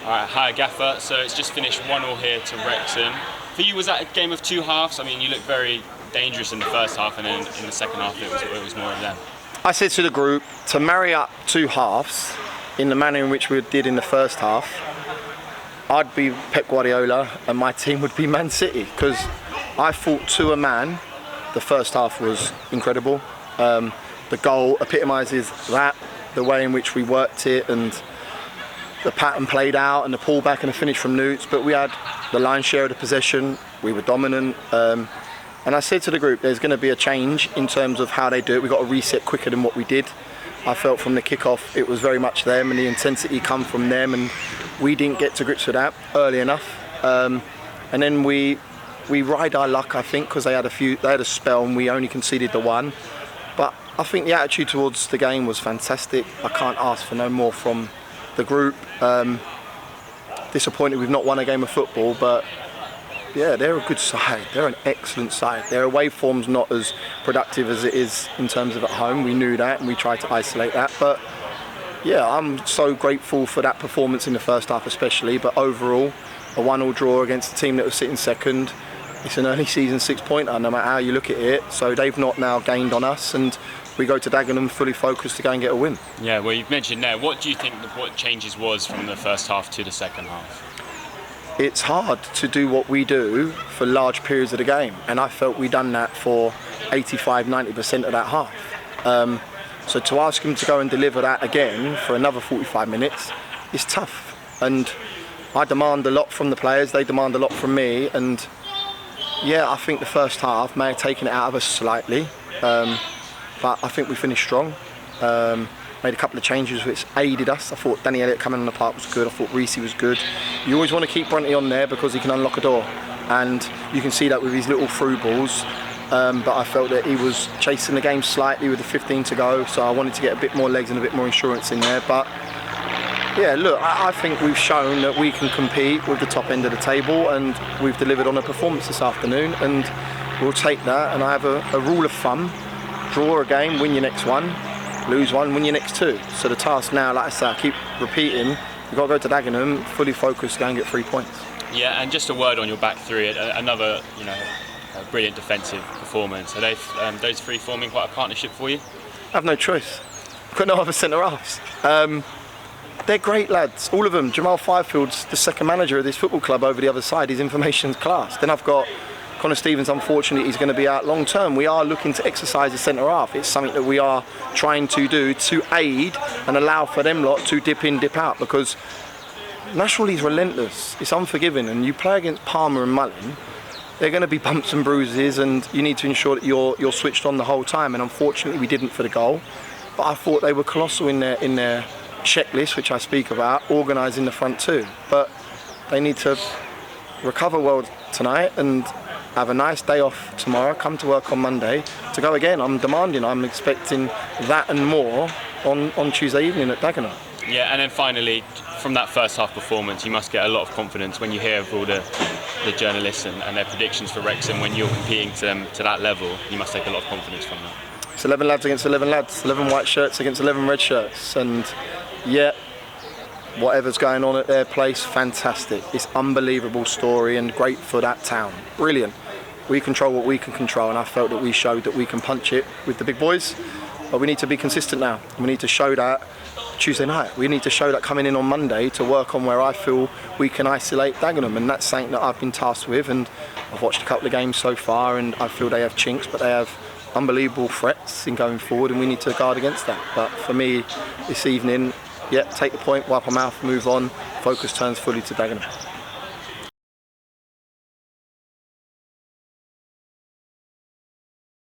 Alright, hi Gaffer. So it's just finished 1-1 here to Wrexham. For you, was that a game of two halves? I mean, you looked very dangerous in the first half, and then in the second half it was more of them. I said to the group, to marry up two halves in the manner in which we did in the first half, I'd be Pep Guardiola and my team would be Man City, because I thought to a man the first half was incredible. The goal epitomises that, the way in which we worked it and the pattern played out and the pullback and the finish from Newts, but we had the lion's share of the possession, we were dominant. And I said to the group, there's going to be a change in terms of how they do it. We've got to reset quicker than what we did. I felt from the kick-off it was very much them and the intensity come from them, and we didn't get to grips with that early enough. And then we ride our luck, I think, because they had a spell and we only conceded the one. But I think the attitude towards the game was fantastic. I can't ask for no more from the group. Disappointed we've not won a game of football, but yeah, they're a good side. They're an excellent side. Their away form's not as productive as it is in terms of at home. We knew that and we tried to isolate that. But yeah, I'm so grateful for that performance in the first half especially. But overall, a 1-1 draw against a team that was sitting second. It's an early season 6-pointer, no matter how you look at it. So they've not now gained on us, and we go to Dagenham fully focused to go and get a win. Yeah, well, you've mentioned there, what do you think what changes was from the first half to the second half? It's hard to do what we do for large periods of the game, and I felt we done that for 85-90% of that half. So to ask him to go and deliver that again for another 45 minutes is tough, and I demand a lot from the players, they demand a lot from me, and yeah, I think the first half may have taken it out of us slightly, but I think we finished strong. Made a couple of changes which aided us. I thought Danny Elliott coming on the park was good. I thought Reece was good. You always want to keep Brunty on there because he can unlock a door, and you can see that with his little through balls. But I felt that he was chasing the game slightly with the 15 to go, so I wanted to get a bit more legs and a bit more insurance in there. But yeah, look, I think we've shown that we can compete with the top end of the table, and we've delivered on a performance this afternoon, and we'll take that. And I have a rule of thumb: draw a game, win your next one; lose one, win your next two. So the task now, like I say, I keep repeating, we've got to go to Dagenham fully focused, go and get 3 points. Yeah, and just a word on your back three, another a brilliant defensive performance. Are they, those three forming quite a partnership for you? I have no choice. I've got no other centre-halves. They're great lads, all of them. Jamal Fifield's the second manager of this football club over the other side. His information's class. Then I've got Connor Stevens. Unfortunately, he's going to be out long term. We are looking to exercise the centre half. It's something that we are trying to do to aid and allow for them lot to dip in, dip out, because National League's relentless. It's unforgiving, and you play against Palmer and Mullin, there are going to be bumps and bruises, and you need to ensure that you're switched on the whole time. And unfortunately, we didn't for the goal. But I thought they were colossal in their checklist, which I speak about, organising the front two. But they need to recover well tonight and have a nice day off tomorrow, come to work on Monday to go again. I'm expecting that and more on Tuesday evening at Dagenham. Yeah, and then finally, from that first half performance, you must get a lot of confidence when you hear of all the journalists and their predictions for Wrexham. When you're competing to that level, you must take a lot of confidence from that. It's 11 lads against 11 lads, 11 white shirts against 11 red shirts, and yeah, whatever's going on at their place, fantastic. It's unbelievable story and great for that town. Brilliant. We control what we can control, and I felt that we showed that we can punch it with the big boys, but we need to be consistent now. We need to show that Tuesday night. We need to show that coming in on Monday to work on where I feel we can isolate Dagenham, and that's something that I've been tasked with, and I've watched a couple of games so far and I feel they have chinks, but they have unbelievable threats in going forward, and we need to guard against that. But for me this evening, yeah, take the point, wipe our mouth, move on, focus turns fully to Dagenham.